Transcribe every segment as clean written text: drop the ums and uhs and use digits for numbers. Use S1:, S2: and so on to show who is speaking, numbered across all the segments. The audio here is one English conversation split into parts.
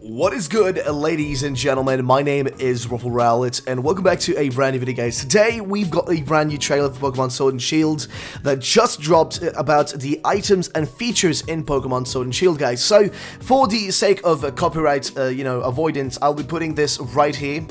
S1: What is good, ladies and gentlemen? My name is Ruffle Rowlet, and welcome back to a brand new video, guys. Today, we've got a brand new trailer for Pokemon Sword and Shield that just dropped about the items and features in Pokemon Sword and Shield, guys. So, for the sake of copyright, avoidance, I'll be putting this right here.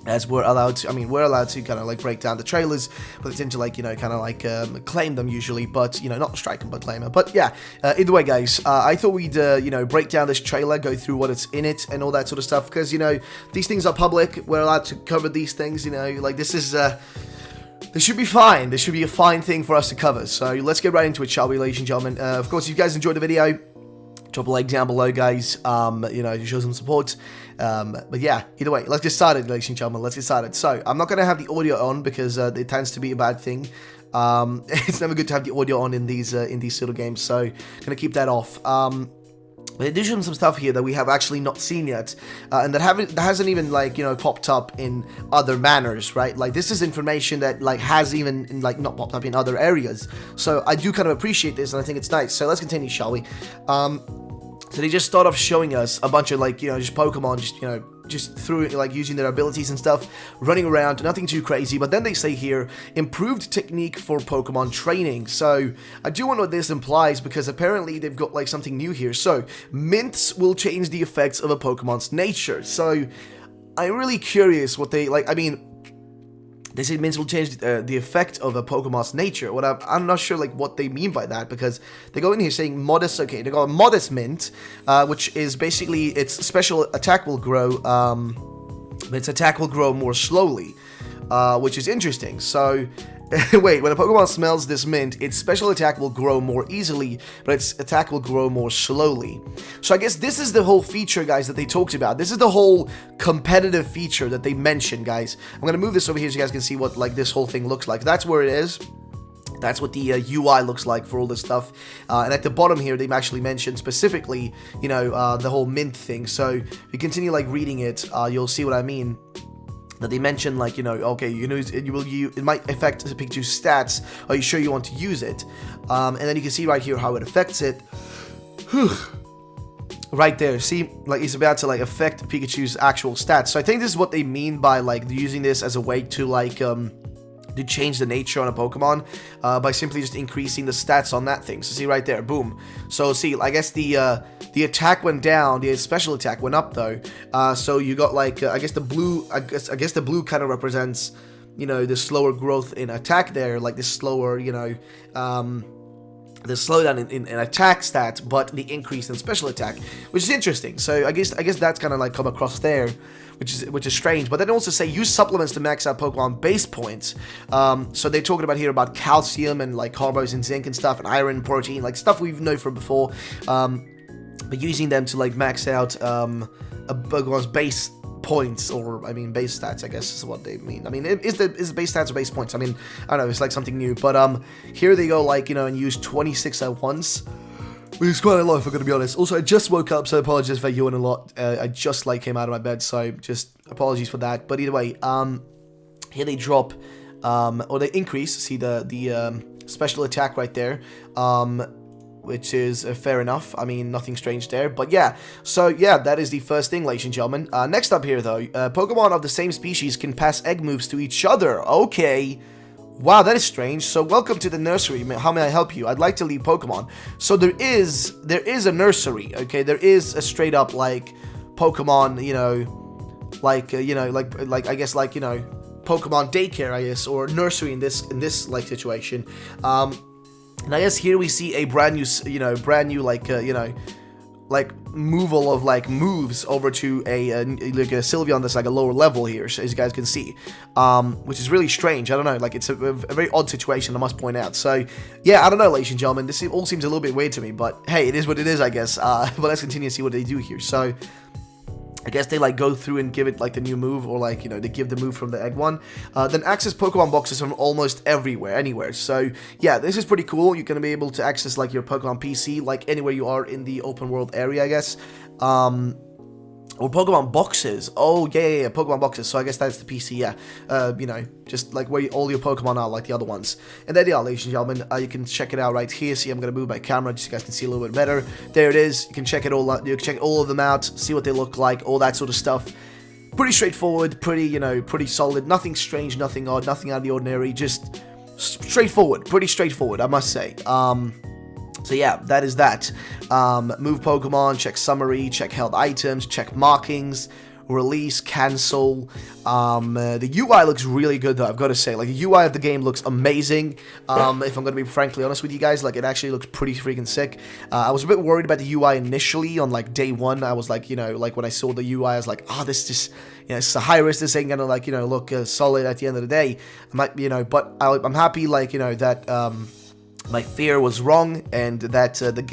S1: As we're allowed to, we're allowed to kind of like break down the trailers, but they tend to claim them usually, but, not strike them, but claim them. But yeah, either way, guys, I thought we'd, break down this trailer, go through what it's in it and all that sort of stuff, because, these things are public, we're allowed to cover these things, like this is, this should be fine. This should be a fine thing for us to cover. So let's get right into it, shall we, ladies and gentlemen? Of course, if you guys enjoyed the video, drop a like down below, guys, to show some support. But yeah, either way, let's get started, ladies and gentlemen, let's get started. So, I'm not going to have the audio on because it tends to be a bad thing. It's never good to have the audio on in these sort of games, so I'm going to keep that off. In addition to some stuff here that we have actually not seen yet, and that hasn't even, popped up in other manners, right? Like, this is information that, has even, not popped up in other areas. So, I do kind of appreciate this, and I think it's nice. So, let's continue, shall we? So, they just start off showing us a bunch of, just Pokemon, just through, using their abilities and stuff, running around, nothing too crazy. But then they say here, improved technique for Pokemon training. So, I do wonder what this implies, because apparently they've got, something new here. So, mints will change the effects of a Pokemon's nature. So, I'm really curious what they, they say mints will change the effect of a Pokemon's nature. What I'm not sure, what they mean by that, because they go in here saying modest. Okay, they got a modest mint, which is basically its special attack will grow. Its attack will grow more slowly, which is interesting. So, wait, when a Pokemon smells this mint, its special attack will grow more easily, but its attack will grow more slowly. So I guess this is the whole feature, guys, that they talked about. This is the whole competitive feature that they mentioned, guys. I'm going to move this over here so you guys can see what, this whole thing looks like. That's where it is. That's what the UI looks like for all this stuff. And at the bottom here, they've actually mentioned specifically, the whole mint thing. So if you continue, reading it, you'll see what I mean. That they mentioned, okay, it might affect the Pikachu's stats. Are you sure you want to use it? And then you can see right here how it affects it. Right there, see, it's about to affect Pikachu's actual stats. So I think this is what they mean by using this as a way to to change the nature on a Pokemon by simply just increasing the stats on that thing. So see right there, boom. So see, I guess the attack went down, the special attack went up though. So you got I guess the blue, I guess the blue kind of represents, the slower growth in attack there, the slower, the slowdown in attack stats, but the increase in special attack, which is interesting. So I guess that's kind of come across there, which is strange. But then also say use supplements to max out Pokemon base points. So they're talking about here about calcium and carbos and zinc and stuff, and iron, protein, stuff we've known from before. But using them to max out a Pokemon's base points, or base stats, I guess is what they mean. Is base stats or base points? I don't know, it's something new. But here they go, and use 26 at once, which is quite a lot, if I'm gonna be honest. Also, I just woke up, so apologies if I yawn a lot. I just came out of my bed, so just apologies for that. But either way, here they drop or they increase. See the special attack right there. Which is fair enough. Nothing strange there. But yeah, so yeah, that is the first thing, ladies and gentlemen. Next up here, though, Pokemon of the same species can pass egg moves to each other. Okay. Wow, that is strange. So welcome to the nursery. How may I help you? I'd like to leave Pokemon. So there is a nursery, okay? There is a straight up, Pokemon, I guess, Pokemon daycare, I guess, or nursery in this situation. And I guess here we see a brand new moval of moves over to a Sylveon that's a lower level here, as you guys can see, which is really strange. I don't know, it's a very odd situation, I must point out. So yeah, I don't know, ladies and gentlemen, this all seems a little bit weird to me, but hey, it is what it is, I guess. But let's continue to see what they do here. So I guess they go through and give it the new move, or they give the move from the egg one. Then access Pokemon boxes from almost anywhere. So yeah, this is pretty cool. You're gonna be able to access your Pokemon PC anywhere you are in the open world area, I guess. Or Pokemon boxes. Oh, yeah, Pokemon boxes. So I guess that's the PC, yeah. You know, just like where all your Pokemon are, like the other ones. And there they are, ladies and gentlemen. You can check it out right here. See, I'm going to move my camera just so you guys can see a little bit better. There it is. You can check it all out. You can check all of them out, see what they look like, all that sort of stuff. Pretty straightforward, pretty, you know, pretty solid. Nothing strange, nothing odd, nothing out of the ordinary. Just straightforward. Pretty straightforward, I must say. So yeah, that is that. Move Pokemon, check summary, check held items, check markings, release, cancel. The UI looks really good though, I've got to say. Like, the UI of the game looks amazing. If I'm going to be frankly honest with you guys, like, it actually looks pretty freaking sick. I was a bit worried about the UI initially on, like, day one. I was like, you know, like, when I saw the UI, I was like, oh, this just, you know, it's a high risk. This ain't going to, like, you know, look solid at the end of the day. I might, you know, but I'm happy, like, you know, that, my fear was wrong, and that the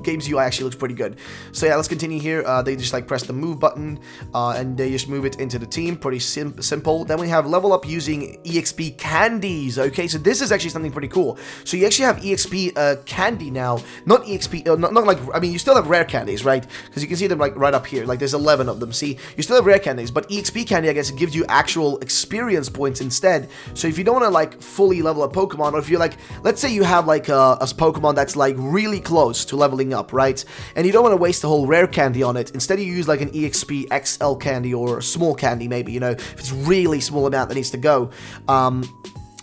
S1: game's UI actually looks pretty good. So yeah, let's continue here. They just like press the move button, and they just move it into the team. Pretty simple. Then we have level up using EXP candies. Okay, so this is actually something pretty cool. So you actually have EXP candy now, not EXP, not like, I mean, you still have rare candies, right? Because you can see them like right up here. Like, there's 11 of them. See, you still have rare candies, but EXP candy, I guess, it gives you actual experience points instead. So if you don't want to like fully level up Pokemon, or if you're like, let's say you have like a Pokemon that's like really close to leveling up, right? And you don't want to waste the whole rare candy on it. Instead, you use like an EXP XL candy or small candy, maybe, you know, if it's really small amount that needs to go.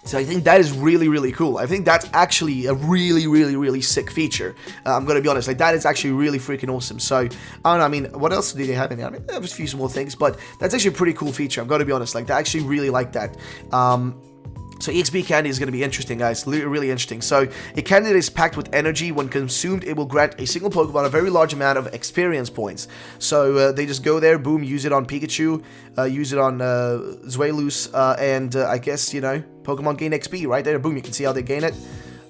S1: So I think that is really, really cool. I think that's actually a really, really, really sick feature. I'm going to be honest, like, that is actually really freaking awesome. So, I don't know, I mean, what else do they have in there? I mean, there's a few small things, but that's actually a pretty cool feature. I'm going to be honest, like, I actually really like that. So EXP candy is going to be interesting, guys. Really interesting. So a candy that is packed with energy. When consumed, it will grant a single Pokemon a very large amount of experience points. So they just go there, boom, use it on Pikachu, use it on Mailloux, and I guess, you know, Pokemon gain XP right there. Boom, you can see how they gain it.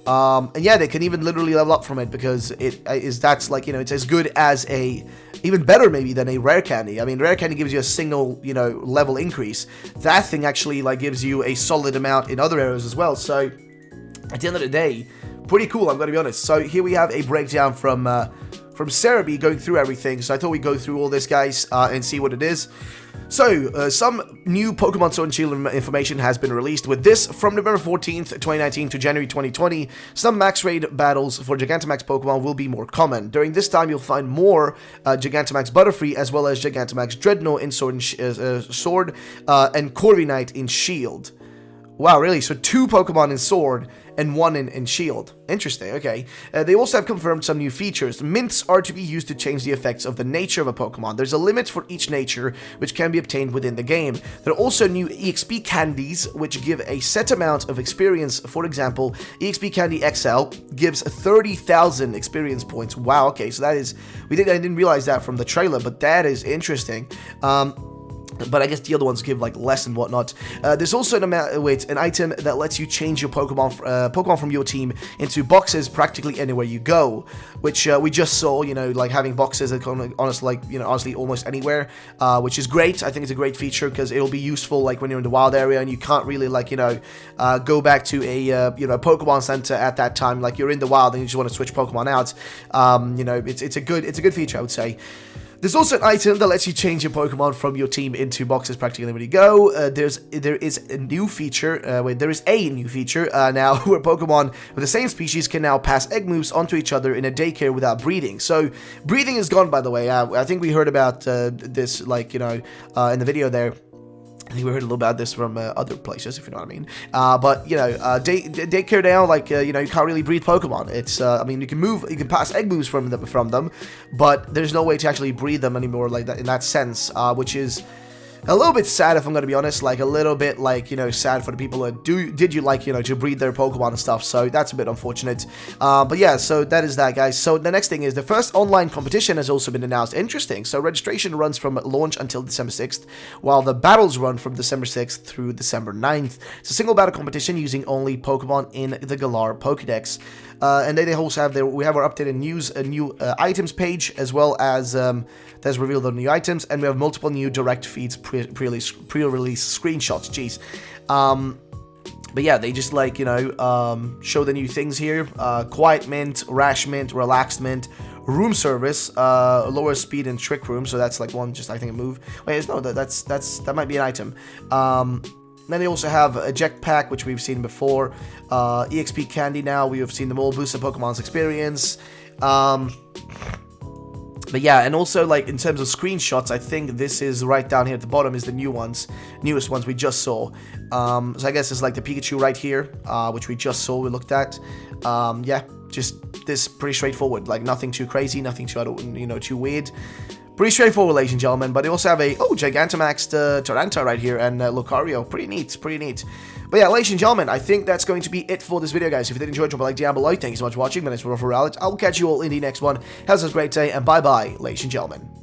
S1: And yeah, they can even literally level up from it, because that's like, you know, it's as good as even better maybe than a rare candy. I mean, rare candy gives you a single, you know, level increase. That thing actually like gives you a solid amount in other areas as well. So at the end of the day, pretty cool, I'm gonna be honest. So here we have a breakdown from Cerebi going through everything. So I thought we'd go through all this, guys, and see what it is. So, some new Pokemon Sword and Shield information has been released. With this, from November 14th, 2019 to January 2020, some max raid battles for Gigantamax Pokemon will be more common. During this time, you'll find more Gigantamax Butterfree, as well as Gigantamax Dreadnought in Sword and Corviknight in Shield. Wow, really? So 2 Pokemon in Sword and 1 in Shield. Interesting, okay. They also have confirmed some new features. Mints are to be used to change the effects of the nature of a Pokemon. There's a limit for each nature, which can be obtained within the game. There are also new EXP candies, which give a set amount of experience. For example, EXP Candy XL gives 30,000 experience points. Wow, okay, so that is... I didn't realize that from the trailer, but that is interesting. But I guess the other ones give like less and whatnot. There's also an item that lets you change your Pokemon from your team into boxes practically anywhere you go, which we just saw. You know, like having boxes that come honestly almost anywhere, which is great. I think it's a great feature because it'll be useful like when you're in the wild area and you can't really like go back to a Pokemon Center at that time. Like you're in the wild and you just want to switch Pokemon out. It's a good feature, I would say. There's also an item that lets you change your Pokemon from your team into boxes practically anywhere you go. There is a new feature now where Pokemon with the same species can now pass egg moves onto each other in a daycare without breeding. So breeding is gone, by the way. I think we heard about this in the video there. I think we heard a little about this from other places, if you know what I mean. But daycare now, you can't really breed Pokemon. It's, you can pass egg moves from them, but there's no way to actually breed them anymore, like that in that sense, which is a little bit sad, if I'm gonna be honest. Like a little bit sad for the people that did to breed their Pokemon and stuff. So that's a bit unfortunate. But yeah, so that is that, guys. So the next thing is the first online competition has also been announced. Interesting. So registration runs from launch until December 6th, while the battles run from December 6th through December 9th. It's a single battle competition using only Pokemon in the Galar Pokedex. And then they also have we have our updated news, a new items page, as well as that's revealed on new items, and we have multiple new direct feeds, pre-release screenshots. Jeez. But yeah, they just show the new things here. Quiet Mint, Rash Mint, Relaxed Mint, room service, lower speed and trick room. So that's like one, just I think a move. Wait, no, that might be an item. Then they also have a jetpack, which we've seen before. EXP candy now, we have seen them all. Boost Pokemon's experience. But yeah, and also like in terms of screenshots, I think this is right down here at the bottom is the newest ones we just saw. So I guess it's like the Pikachu right here, which we just saw, we looked at. Yeah, just this pretty straightforward, like nothing too crazy, nothing too, too weird. Pretty straightforward, ladies and gentlemen, but they also have a, Gigantamax Tyranitar right here, and Lucario. Pretty neat, pretty neat. But yeah, ladies and gentlemen, I think that's going to be it for this video, guys. If you did enjoy, drop a like down below. Thank you so much for watching. My name is Ruffle. I'll catch you all in the next one. Have a great day, and bye-bye, ladies and gentlemen.